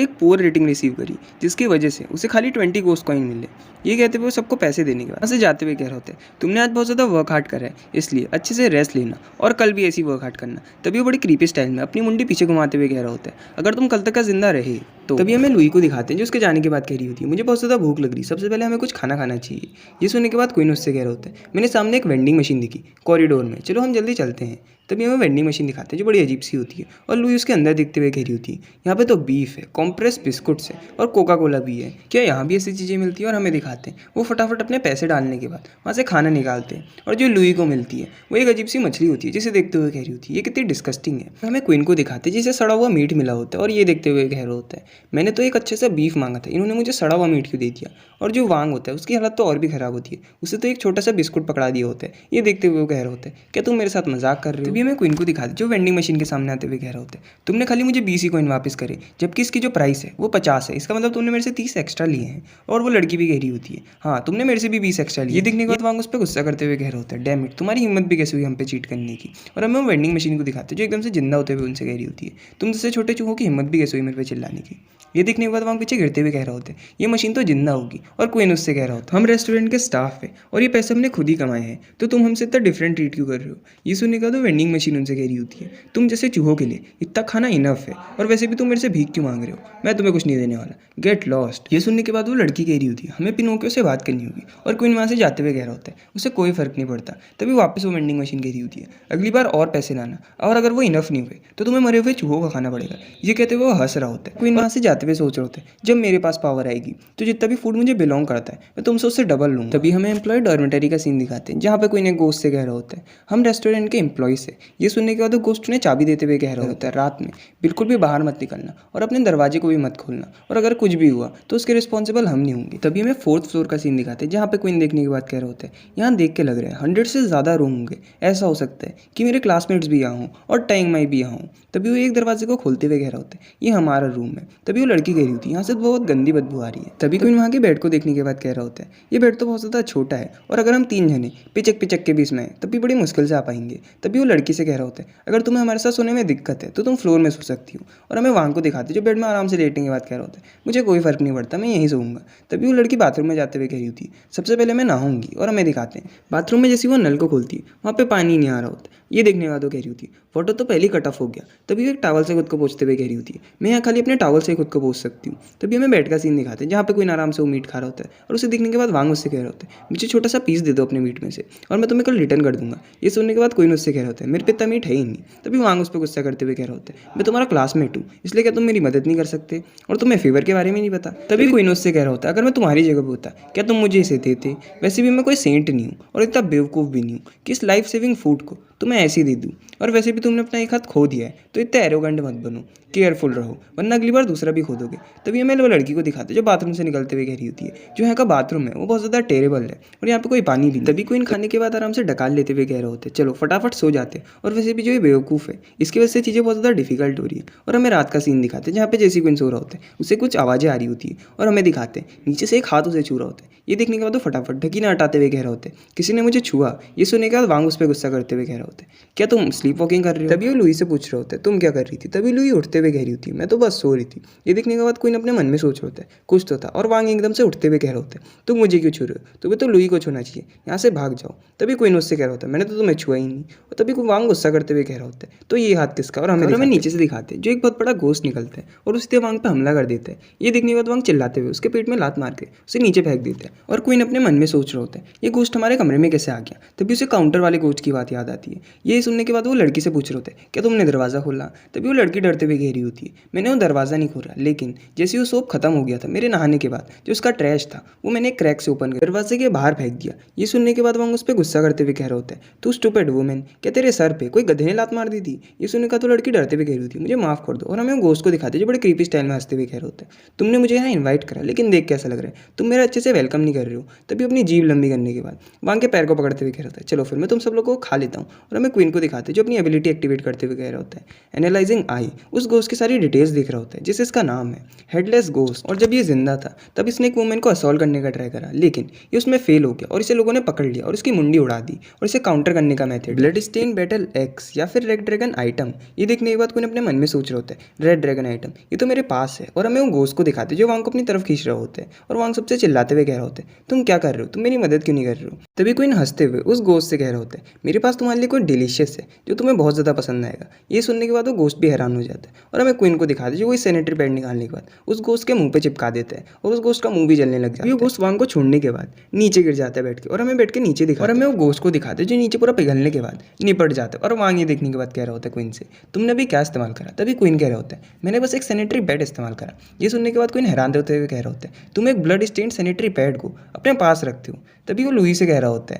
1 पुअर रेटिंग रिसीव करी, जिसकी वजह से उसे खाली 20 गोस्ट कॉइन मिले। ये कहते हुए सबको पैसे देने के बाद से जाते हुए कह रहे होते हैं, तुमने आज बहुत ज़्यादा वर्क हार्ड करा है, इसलिए अच्छे से रेस्ट लेना और कल भी ऐसी वर्क हार्ड करना। तभी वो बड़ी क्रीपी स्टाइल में अपनी मुंडी पीछे घुमाते हुए कह रहा होता है, अगर तुम कल तक का जिंदा रहे तो। तभी हमें लुई को दिखाते हैं जो उसके जाने के बाद कह रही होती है, मुझे बहुत ज़्यादा भूख लग रही, सबसे पहले हमें कुछ खाना खाना चाहिए। ये सुनने के बाद क्वीन उससे कह रहा होता है, मैंने सामने एक वेंडिंग मशीन दिखी कॉरिडोर में, चलो हम जल्दी चलते हैं। तभी हमें वेंडिंग मशीन दिखाते हैं जो बड़ी अजीब सी होती है, और लुई उसके अंदर दिखते हुए कह रही होती है, यहाँ पे तो बीफ है, कॉम्प्रेस बिस्कुट्स है और कोका कोला भी है, क्या यहाँ भी ऐसी चीज़ें मिलती है? और हमें दिखाते हैं वो फटाफट अपने पैसे डालने के बाद वहाँ से खाना निकालते हैं और जो लुई को मिलती है वो एक अजीब सी मछली होती है जिसे देखते हुए कह रही होती है ये कितनी डिस्कस्टिंग है। हमें क्वीन को दिखाते हैं जिसे सड़ा हुआ मीट मिला होता है और ये देखते हुए कह रहा होता है मैंने तो एक अच्छे सा बीफ मांगा था, इन्होंने मुझे सड़ा हुआ मीट क्यों दे दिया। और जो वांग होता है उसकी हालत तो और भी खराब होती है, उसे तो एक छोटा सा बिस्कुट पकड़ा दिया होता है। ये देखते हुए वो कह रहा होता है क्या तुम मेरे साथ मजाक कर रहे हो? तभी हमें क्वीन को दिखाते जो वेंडिंग मशीन के सामने आते हुए कह रहा होता है तुमने खाली मुझे 20 ही कॉइन वापस करे जबकि इसकी जो प्राइस है वो 50 है, इसका मतलब तुमने मेरे से 30 एक्स्ट्रा लिए हैं। और वो लड़की भी कह रही होती है हाँ तुमने मेरे से भी 20 एक्स्ट्रा लिए। ये देखने के बाद वांग उस पर गुस्सा करते हुए कह रहा होता है डैम इट, तुम्हारी हिम्मत भी कैसे हुई हम पे चीट करने की। और हमें वो वेंडिंग मशीन को दिखाते जो एकदम से जिंदा होते हुए उनसे कह रही होती है तुम जैसे छोटे चूहों की हिम्मत भी कैसे हुई मेरे पे चिल्लाने की। ये देखने के बाद वहाँ पीछे गिरते हुए कह रहा होता है ये मशीन तो जिंदा होगी। और क्वीन उससे कह रहा होता है हम रेस्टोरेंट के स्टाफ है और ये पैसे हमने खुद ही कमाए हैं तो तुम हमसे इतना डिफरेंट ट्रीट क्यों कर रहे हो। ये सुनने का तो वेंडिंग मशीन उनसे कह रही होती है तुम जैसे चूहों के लिए इतना खाना इनफ है और वैसे भी तुम मेरे से भीख क्यों मांग रहे हो, मैं तुम्हें कुछ नहीं देने वाला, गेट लॉस्ट। ये सुनने के बाद वो लड़की कह रही होती है हमें पिनोकियो से बात करनी होगी। और क्वीन वहाँ से जाते हुए कह रहा होता है उसे कोई फर्क नहीं पड़ता। तभी वापस वो वेंडिंग मशीन कह रही होती है अगली बार और पैसे लाना और अगर वो इनफ नहीं हुए तो तुम्हें मरे हुए चूहों का खाना पड़ेगा। ये कहते हुए वो हंस रहा होता है। क्वीन वहाँ से जाते हुए सोच रहे होते हैं जब मेरे पास पावर आएगी तो जितना भी फूड मुझे बिलोंग करता है मैं तुमसे उससे डबल लूँ। तभी हमें एम्प्लॉय डॉर्मेटरी का सीन दिखाते हैं जहाँ पे क्वीन एक गोस्ट से कह रहा होता है हम रेस्टोरेंट के एम्प्लॉय से। ये सुनने के बाद वो गोस्ट उन्हें चाबी देते हुए कह रहा होता है रात में बिल्कुल भी बाहर मत निकलना और अपने दरवाजे को भी मत खोलना और अगर कुछ भी हुआ तो उसके रिस्पॉन्सिबल हम नहीं होंगे। तभी हमें 4th फ्लोर का सीन दिखाते हैं जहाँ पे क्वीन देखने के बाद कह रहा होता है यहाँ देख के लग रहा है 100 से ज़्यादा रूम होंगे, ऐसा हो सकता है कि मेरे क्लासमेट्स भी यहाँ हों और टाइम माई भी यहाँ हूँ। तभी वो एक दरवाजे को खोलते हुए कह रहा होता है ये हमारा रूम है। तभी वो लड़की कह रही होती है यहाँ से बहुत गंदी बदबू आ रही है। तभी क्वीन वहाँ के बेड को देखने के बाद कह रहा होता है ये बेड तो बहुत ज़्यादा छोटा है और अगर हम 3 जने पिचक पिचक के बीच में तब भी बड़ी मुश्किल से आ पाएंगे। तभी वो लड़की से कह रहा होता है अगर तुम्हें हमारे साथ सोने में दिक्कत है तो तुम फ्लोर में सो सकती हो। और हमें वहाँ को दिखाते जो बेड में आराम से लेटने के बाद कह रहा होता है मुझे कोई फर्क नहीं पड़ता मैं यहीं सोऊंगा। तभी वो लड़की बाथरूम में जाते हुए कह रही होती है सबसे पहले मैं नहाऊंगी। और हमें दिखाते हैं बाथरूम में जैसे वो नल को खोलती है वहाँ पे पानी नहीं आ रहा होता। ये देखने के बाद वो कह रही होती है फोटो तो पहले ही कट ऑफ हो गया। तभी वो एक टावल से खुद को पोंछते हुए कह रही होती है मैं यहाँ खाली अपने टावल से ही खुद को पोंछ सकती हूँ। तभी हमें बेड का सीन दिखाते हैं जहाँ पे कोई आराम से वो मीट खा रहा होता है और उसे देखने के बाद वांग उससे कह रहा होता है मुझे छोटा सा पीस दे दो अपने मीट में से और मैं तुम्हें कल रिटर्न कर दूंगा। ये सुनने के बाद कोई उससे कह रहा होता है मेरे पे इतना मीट है ही नहीं। तभी वांग उस पर गुस्सा करते हुए कह रहा होता है मैं तुम्हारा क्लासमेट हूँ इसलिए क्या तुम मेरी मदद नहीं कर सकते और तुम्हें फेवर के बारे में नहीं पता। तभी कोई उससे कह रहा होता है अगर मैं तुम्हारी जगह पर होता क्या तुम मुझे इसे देते, वैसे भी मैं कोई सेंट नहीं हूँ और इतना बेवकूफ़ भी नहीं हूँ कि इस लाइफ सेविंग फूड को तुम्हें ऐसे ही दे दूँ। और वैसे भी तुमने अपना एक हाथ खो दिया है तो इतना एरोगेंट मत बनो, केयरफुल रहो वरना अगली बार दूसरा भी खो दोगे। तभी हमें वो लड़की को दिखाते जो बाथरूम से निकलते हुए कह रही होती है जो यहाँ का बाथरूम है वो बहुत ज़्यादा टेरेबल है और यहाँ पे कोई पानी भी। तभी क्वीन खाने के बाद आराम से डकाल लेते हुए कह रहे होते चलो फटाफट सो जाते। और वैसे भी जो ये बेवकूफ़ है इसकी वजह से चीज़ें बहुत ज़्यादा डिफिकल्ट हो रही है। और हमें रात का सीन दिखाते हैं जहाँ पे जैसी क्वीन सो रहा होता है उससे कुछ आवाज़ें आ रही होती है और हमें दिखाते हैं नीचे से एक हाथ उसे छू रहा होता है। ये देखने के बाद वो फटाफट ढकीना हटाते हुए कह रहा होता है किसी ने मुझे छुआ। ये सुनने के बाद वांग उस पर गुस्सा करते हुए कह रहा होता है क्या तुम स्लीप वॉकिंग कर रही हो। तभी वो लुई से पूछ रहे होते हैं तुम क्या कर रही थी। तभी लुई उठते हुए कह रही होती है मैं तो बस सो रही थी। ये देखने के बाद कोई अपने मन में सोच रहा होता है कुछ तो था और वांग एकदम से उठते हुए कह रहा होता है तुम मुझे क्यों छू रहे हो, तुम्हें तो लुई को छूना चाहिए, यहाँ से भाग जाओ। तभी कोई उससे कह रहा होता है मैंने तो तुम्हें छुआ ही नहीं। और तभी कोई वांग गुस्सा करते हुए कह रहा होता है तो ये हाथ किसका। और हमें नीचे से दिखाते हैं जो एक बहुत बड़ा गोश्त निकलता है और उससे वांग पे हमला कर देता है। ये देखने के बाद वांग चिल्लाते हुए उसके पेट में लात मार के उसे नीचे फेंक देता है। और क्वीन अपने मन में सोच रहा होता है ये गोश्त हमारे कमरे में कैसे आ गया। तभी उसे काउंटर वाले गोश्त की बात याद आती है। ये सुनने के बाद वो लड़की से पूछ रहे होते हैं क्या तुमने दरवाज़ा खोला। तभी वो लड़की डरते हुए कह रही होती है मैंने वो दरवाज़ा नहीं खोला लेकिन जैसे वो सोप खत्म हो गया था मेरे नहाने के बाद जो उसका ट्रैश था वो मैंने एक क्रैक से ओपन कर दरवाजे के बाहर फेंक दिया। ये सुनने के बाद वांग उस पर गुस्सा करते हुए कह रहा होता है तू स्टूपिड वुमेन, क्या तेरे सर पे कोई गधे ने लात मार दी थी। ये सुनने का तो लड़की डरते हुए कह रही थी मुझे माफ़ कर दो। और हमें गोश्त को दिखाते जो बड़े क्रीपी स्टाइल में हंसते हुए कह रहे होते हैं तुमने मुझे यहाँ इन्वाइट करा लेकिन देख कैसा लग रहा है, तुम मेरा अच्छे से वेलकम नहीं कर रहे हो। तभी अपनी जीभ लंबी करने के बाद वांग के पैर को पकड़ते हुए कह रहा होता है चलो फिर मैं तुम सब लोगों को खा लेता हूँ। और हमें क्वीन को दिखाते जो अपनी एबिलिटी एक्टिवेट करते हुए कह रहा होता है एनालाइजिंग आई। उस गोश्त की सारी डिटेल्स दिख रहा होता है जिसे इसका नाम है हेडलेस गोश्त। और जब ये जिंदा था तब इसने एक वुमेन को असॉल्ट करने का ट्राई करा लेकिन ये उसमें फेल हो गया और इसे लोगों ने पकड़ लिया और इसकी मुंडी उड़ा दी। और इसे काउंटर करने का method blood stain battle axe या फिर रेड ड्रैगन आइटम। ये देखने के बाद कोई अपने मन में सोच रहा होता है रेड ड्रैगन आइटम ये तो मेरे पास है। और हमें वो गोश्त को दिखाते जो वांग को अपनी तरफ खींच रहा होता है और वांग सबसे चिल्लाते हुए कह रहा होता है तुम क्या कर रहे हो, तुम मेरी मदद क्यों नहीं कर रहे हो। तभी कोई हंसते हुए उस गोश्त से कह रहा होता है मेरे पास तुम्हारे लिए कोई डिलीशियस है जो तुम्हें बहुत ज़्यादा पसंद आएगा। ये सुनने के बाद वो गोस्ट भी हैरान हो जाता है और हमें क्वीन को दिखाते हैं जो वही सैनिटरी पैड निकालने के बाद उस गोस्ट के मुंह पे चिपका देता है और उस गोस्ट का मुंह भी जलने लग जाता है। गोस्ट वांग को छोड़ने के बाद नीचे गिर जाता है बैठ के और हमें बैठ के नीचे दिखा और हमें वो गोस्ट को दिखाते हैं जो नीचे पूरा पिघलने के बाद निपट जाता है। और वांग ये देखने के बाद कह रहा होता है क्वीन से, तुमने अभी क्या इस्तेमाल करा? तभी क्वीन कह रहा होता है, मैंने बस एक सैनिटरी पैड इस्तेमाल करा। ये सुनने के बाद क्वीन हैरान होते हुए कह रहा होता है, तुम एक ब्लड स्टेन सैनिटरी पैड को अपने पास रखते हो। तभी वो लुई से कह रहा होता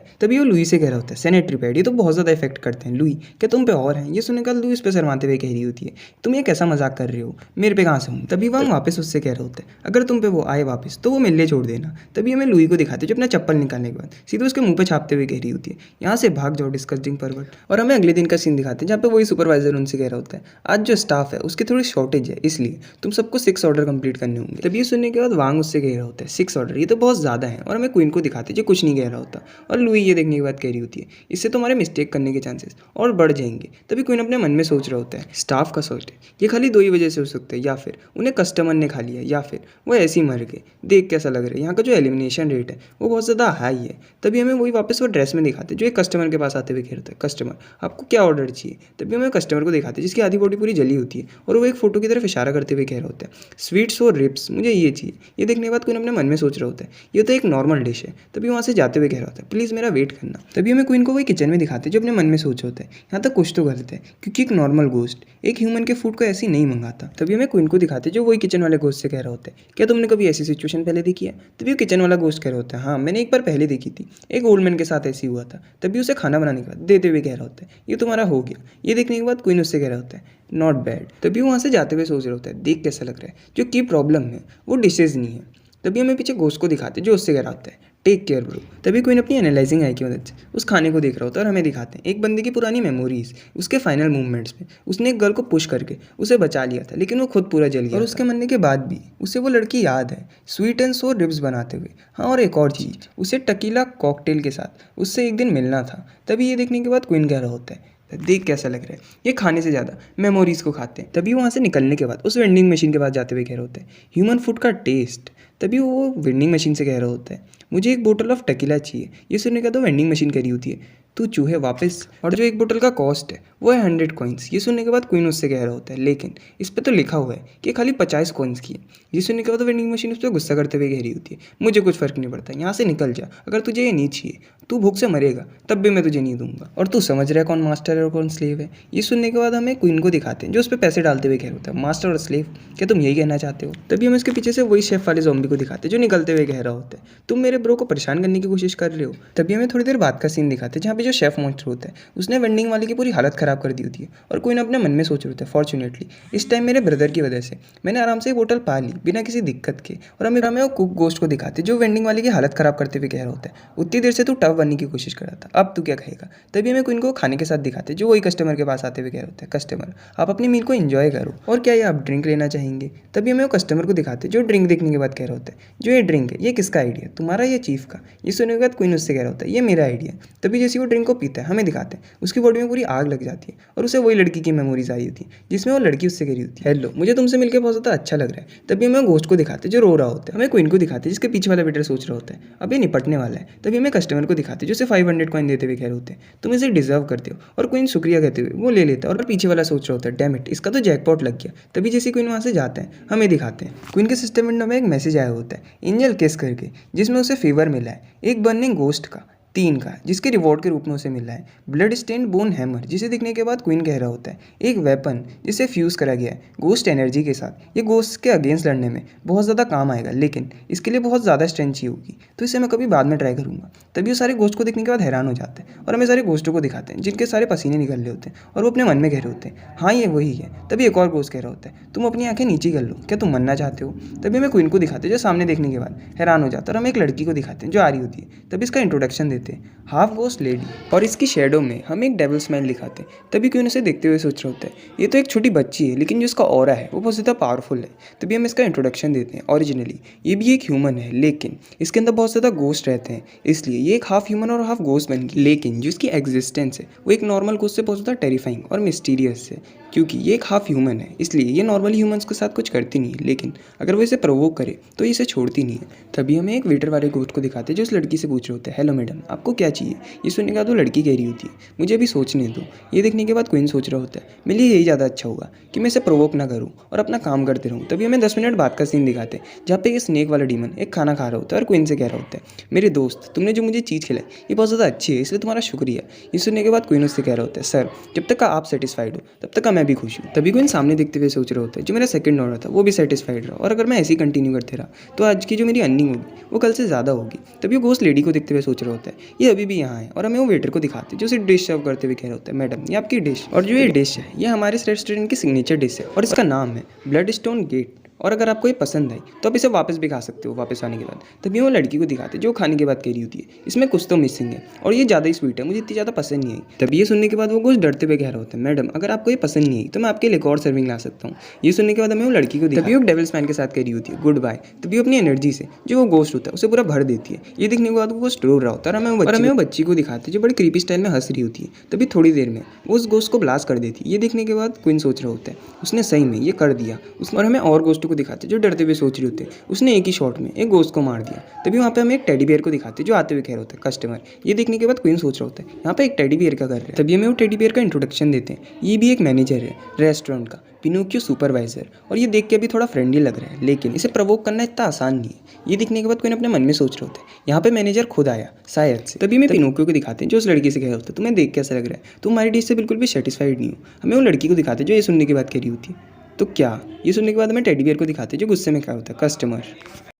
है सैनिटरी पैड ये तो बहुत ज़्यादा इफेक्ट करते हैं, लुई क्या तुम पे और हैं? ये सुनने के बाद लुई इस पे शर्माते हुए कह रही होती है, तुम ये कैसा मजाक कर रहे हो, मेरे पे कहाँ से हूँ? तभी वांग वापस उससे कह रहा होता है, अगर तुम पे वो आए वापस तो वो मिलने छोड़ देना। तभी हमें लुई को दिखाते जो अपना चप्पल निकालने के बाद सीधे उसके मुंह पे छापते हुए कह रही होती है, यहाँ से भाग जाओ डिस्कस्टिंग परवर्ट। और हमें अगले दिन का सीन दिखाते हैं जहाँ पे वही सुपरवाइजर उनसे कह रहा होता है, आज जो स्टाफ है उसकी थोड़ी शॉर्टेज है, इसलिए तुम सबको 6 ऑर्डर कंप्लीट करने होंगे। तभी ये सुनने के बाद वांग उससे कह रहा होता है 6 ऑर्डर ये तो बहुत ज़्यादा है। और हमें क्वीन को दिखाते जो कुछ नहीं कह रहा होता और लुई ये देखने के बाद कह रही होती है, इससे तुम्हारे मिस्टेक करने के चांसेस और बढ़ जाएंगे। तभी क्वीन अपने मन में सोच रहा होता है, स्टाफ का शॉर्टेज ये खाली 2 ही वजह से हो सकता है, या फिर उन्हें कस्टमर ने खा लिया या फिर वो ऐसे ही मर गए। देख कैसा लग रहा है, यहाँ का जो एलिमिनेशन रेट है वो बहुत ज़्यादा हाई है। तभी हमें वही वापस वो ड्रेस में दिखाते जो एक कस्टमर के पास आते हुए कह रहा है, कस्टमर आपको क्या ऑर्डर चाहिए? तभी हमें कस्टमर को दिखाते जिसकी आधी बॉडी पूरी जली होती है और वो एक फोटो की तरफ इशारा करते हुए कह रहा होता है, स्वीट्स और रिप्स मुझे ये चाहिए। ये देखने के बाद क्वीन अपने मन में सोच रहा होता है ये तो एक नॉर्मल डिश है। तभी वहाँ से जाते हुए कह रहा होता है, प्लीज़ मेरा वेट करना। तभी हमें क्वीन को वही किचन में दिखाते जो अपने मन में सोच होता है, यहाँ तक कुछ तो गलत है क्योंकि एक नॉर्मल गोस्ट एक ह्यूमन के फूड को ऐसे ही नहीं मंगाता। तभी हमें क्वीन को दिखाते जो वही किचन वाले गोस्ट से कह रहा होता है, क्या तुमने कभी ऐसी सिचुएशन पहले देखी है? तभी वो किचन वाला गोस्ट कह रहा होता है, हाँ मैंने एक बार पहले देखी थी, एक ओल्ड मैन के साथ ऐसी हुआ था। तभी उसे खाना बनाने के बाद देते हुए कह रहा होता है, ये तुम्हारा हो गया। ये देखने के बाद क्वीन उससे कह रहा होता है, नॉट बैड। तभी वहाँ से जाते हुए सोच रहा होता है, देख कैसा लग रहा है, जो की प्रॉब्लम है वो डिशेज नहीं है। तभी हमें पीछे गोस्ट को दिखाते जो उससे कह रहा होता है, टेक केयर ब्रो। तभी क्वीन अपनी एनालाइजिंग आई की मदद से उस खाने को देख रहा होता है और हमें दिखाते हैं एक बंदे की पुरानी मेमोरीज, उसके फाइनल मूवमेंट्स में उसने एक गर्ल को पुश करके उसे बचा लिया था, लेकिन वो खुद पूरा जल गया और उसके मरने के बाद भी उसे वो लड़की याद है स्वीट एंड सोर रिब्स बनाते हुए। हाँ और एक और चीज़, उसे टकीला कॉकटेल के साथ उससे एक दिन मिलना था। तभी ये देखने के बाद क्वीन कह रहा होता है, देख कैसा लग रहा है, ये खाने से ज़्यादा मेमोरीज को खाते हैं। तभी वहाँ से निकलने के बाद उस वेंडिंग मशीन के पास जाते हुए कह रहा होता है, ह्यूमन फूड का टेस्ट। तभी वो वेंडिंग मशीन से कह रहा होता है, मुझे एक बोतल ऑफ टकीला चाहिए। ये सुनने का तो वेंडिंग मशीन कह रही होती है, तू चूहे वापस, और जो एक बोतल का कॉस्ट है वो है 100 कॉइन्स। ये सुनने के बाद क्वीन उससे कह रहा होता है, लेकिन इस पर तो लिखा हुआ है कि खाली 50 कॉइन्स की है। ये सुनने के बाद तो वेंडिंग मशीन उस पर गुस्सा करते हुए कह रही होती है, मुझे कुछ फ़र्क नहीं पड़ता, यहाँ से निकल जा, अगर तुझे ये नहीं चाहिए तू भूख से मरेगा तब भी मैं तुझे नहीं दूंगा, और तू समझ रहा है कौन मास्टर है और कौन स्लेव है। ये सुनने के बाद हमें क्वीन को दिखाते हैं जो उस पर पैसे डालते हुए कह रहा होता है, मास्टर और स्लेव क्या तुम यही कहना चाहते हो? तभी हम इसके पीछे से वही शेफ वाले ज़ॉम्बी को दिखाते हैं जो निकलते हुए कह रहा होता है, तुम मेरे ब्रो को परेशान करने की कोशिश कर रहे हो। तभी हमें थोड़ी देर बाद का सीन दिखाते हैं जहाँ पे जो शेफ मॉन्स्टर होता है उसने वेंडिंग वाले की पूरी हालत ख़राब कर दी होती है और क्वीन अपने मन में सोच रहे होता है, फॉर्चुनेटली इस टाइम मेरे ब्रदर की वजह से मैंने आराम से एक बोतल पा ली बिना किसी दिक्कत के। और हमें वो कुक गोस्ट को दिखाते जो वेंडिंग वाले की हालत ख़राब करते हुए कह रहा होता है, उतनी देर से तू टफ बनने की कोशिश कर रहा था, अब तू क्या कहेगा? तभी हमें क्वीन को खाने के साथ दिखाते जो वही कस्टमर के पास आते हुए कह रहा होता है, कस्टमर आप अपनी मील को एंजॉय करो, और क्या ये आप ड्रिंक लेना चाहेंगे? तभी हमें वो कस्टमर को दिखाते जो ड्रिंक देखने के बाद कह रहा होता है, जो ये ड्रिंक है ये किसका आइडिया, तुम्हारा या चीफ का? ये सुनने के बाद क्वीन उससे कह रहा होता है, ये मेरा आइडिया। तभी जैसे वो ड्रिंक को पीता है हमें दिखाते हैं उसकी बॉडी में पूरी आग लग जाती है और उसे वही लड़की की मेमोरीज आई होती है जिसमें वो लड़की उससे कह रही होती है, हेलो मुझे तुमसे मिलकर बहुत ज़्यादा अच्छा लग रहा है। तभी हमें गोस्ट को दिखाते जो रो रहा होता है, हमें क्वीन को दिखाते जिसके पीछे वाला वेटर सोच रहा होता है अब ये निपटने वाला है। तभी हमें कस्टमर को दिखाते जो उसे 500 कॉइन देते हुए कह रहे होते हैं, तुम इसे डिजर्व करते हो, और क्वीन शुक्रिया कहते हुए वो ले लेता है और पीछे वाला सोच रहा होता है, डैम इट इसका तो जैकपॉट लग गया। तभी जैसे क्वीन वहाँ से जाते हैं हमें दिखाते हैं क्वीन के सिस्टम विंडो में एक मैसेज आया होता है एंजल किस करके, जिसमें उसे फेवर मिला है एक बर्निंग गोस्ट का 3 का, जिसके रिवॉर्ड के रूप में उसे मिला है ब्लड स्टेन बोन हैमर, जिसे दिखने के बाद क्वीन कह रहा होता है एक वेपन जिसे फ्यूज़ करा गया है गोस्ट एनर्जी के साथ, ये गोस्ट के अगेंस्ट लड़ने में बहुत ज़्यादा काम आएगा, लेकिन इसके लिए बहुत ज़्यादा स्ट्रेंथ चाहिए होगी, तो इसे मैं कभी बाद में ट्राई करूँगा। तभी वो सारे गोस्ट को देखने के बाद हैरान हो जाते हैं और हमें सारे गोस्टों को दिखाते हैं जिनके सारे पसीने निकल रहे होते हैं और वो अपने मन में कह रहे होते हैं, हाँ ये वही है। तभी एक और गोस्ट कह रहा होता है, तुम अपनी आंखें नीचे कर लो, क्या तुम मरना चाहते हो? तभी हमें क्वीन को दिखाते हैं जो सामने देखने के बाद हैरान हो जाता है और हम एक लड़की को दिखाते हैं जो आ रही होती है। तभी इसका इंट्रोडक्शन देते हैं, हाफ गोस्ट लेडी, और इसकी शेडो में हम एक डेविल स्माइल दिखाते हैं। तभी क्वीन उसे देखते हुए सोच रहा होता है, ये तो एक छोटी बच्ची है लेकिन जो इसका ऑरा है वो बहुत ज़्यादा पावरफुल है। तभी हम इसका इंट्रोडक्शन देते हैं, ओरिजिनली ये भी एक ह्यूमन है लेकिन इसके अंदर बहुत ज़्यादा गोस्ट रहते हैं, इसलिए ये एक हाफ ह्यूमन और हाफ गोस्ट बन गई, लेकिन जो इसकी एग्जिस्टेंस है वो एक नॉर्मल गोस्ट से बहुत ज़्यादा टेरिफाइंग और मिस्टीरियस है, क्योंकि ये एक हाफ ह्यूमन है, इसलिए ये नॉर्मली ह्यूमंस के साथ कुछ करती नहीं है, लेकिन अगर वो इसे प्रोवोक करे तो ये इसे छोड़ती नहीं है। तभी हमें एक वेटर वाले गोस्ट को दिखाते हैं जो उस लड़की से पूछ रहे होते हैं, हेलो मैडम, आपको क्या चाहिए। ये सुनने के बाद वो लड़की कह रही होती है, मुझे अभी सोचने दो। ये देखने के बाद क्वीन सोच रहा होता है, मेरे लिए यही ज़्यादा अच्छा होगा कि मैं इसे प्रोवोक ना करूँ और अपना काम करते रहूँ। तभी हमें 10 मिनट बाद का सीन दिखाते हैं जहाँ पे ये स्नेक वाला डीमन एक खाना खा रहा होता है और क्वीन से कह रहा होता है, मेरे दोस्त, तुमने जो मुझे चीज़ खिलाई ये बहुत ज़्यादा अच्छी है, इसलिए तुम्हारा शुक्रिया। ये सुनने के बाद क्वीन उससे कह रहा होता है, सर, जब तक का आप सेटिस्फाइड हो तब तक का मैं भी खुश हूँ। तभी क्वीन सामने देखते हुए सोच रहा होता है, जो मेरा सेकंड ऑर्डर था वो भी सेटिस्फाइड रहा और अगर मैं ऐसे ही कंटिन्यू करते रहा तो आज की जो मेरी अर्निंग होगी वो कल से ज़्यादा होगी। तभी वो गोस्ट लेडी को देखते हुए सोच रहा होता है, ये अभी भी यहाँ है और हमें वो वेटर को दिखाते हैं जो उसे डिश सर्व करते हुए कह रहा होता है, मैडम, ये आपकी डिश। और जो ये डिश है ये हमारे इस रेस्टोरेंट की सिग्नेचर डिश है और इसका नाम है ब्लड स्टोन गेट। और अगर आपको ये पसंद आई तो आप इसे वापस भी खा सकते हो वापस आने के बाद। तभी वो लड़की को दिखाते जो खाने के बाद कह रही होती है, इसमें कुछ तो मिसिंग है और ये ज़्यादा ही स्वीट है, मुझे इतनी ज़्यादा पसंद नहीं आई। तभी ये सुनने के बाद वो कुछ डरते हुए कह रहा होता है, मैडम, अगर आपको ये पसंद नहीं आई तो मैं आपके लिए एक और सर्विंग ला सकता हूँ। ये सुनने के बाद हमें वो लड़की को दिखाती है, तभी वो डेविल्स मैन के साथ कह रही होती है, गुड बाय। तभी वो अपनी एनर्जी से जो वो गोस्ट होता है उसे पूरा भर देती है। ये देखने के बाद वो गोस्ट रो रहा होता है और हमें वो बच्ची को दिखाते जो बड़ी क्रीपी स्टाइल में हंस रही होती है। तभी थोड़ी देर में वो उस गोस्ट को ब्लास्ट कर देती है। ये देखने के बाद क्वीन सोच रहा होता है, उसने सही में ये कर दिया। और हमें और गोस्ट को दिखाते जो डरते हुए सोच रहे होते हैं, उसने एक ही शॉट में एक गोस्ट को मार दिया। तभी वहाँ पे हमें एक टेडी बियर को दिखाते जो आते हुए कह रहा होता है, कस्टमर। ये देखने के बाद क्वीन सोच रहा होता है, यहाँ पे एक टेडी बियर का घर है। तभी हमें वो टेडी बियर का इंट्रोडक्शन देते हैं, ये भी एक मैनेजर है रेस्टोरेंट का, पिनोकियो सुपरवाइजर। और ये देख के अभी थोड़ा फ्रेंडली लग रहा है, लेकिन इसे प्रवोक करना इतना आसान नहीं है। ये दिखने के बाद कोई अपने मन में सोच रहे होते हैं, यहाँ पे मैनेजर खुद आया शायद से। तभी मैं पिनोकियो को दिखाते हैं जो उस लड़की से कह रहा होता है, तुम्हें देख कैसा लग रहा है, तुम हमारी डिश से बिल्कुल भी सेटिस्फाइड नहीं हो। हमें वो लड़की को दिखाते जो ये सुनने के बाद कह रही होती है, तो क्या। ये सुनने के बाद हमें टेडी बियर को दिखाते जो गुस्से में क्या होता है, कस्टमर।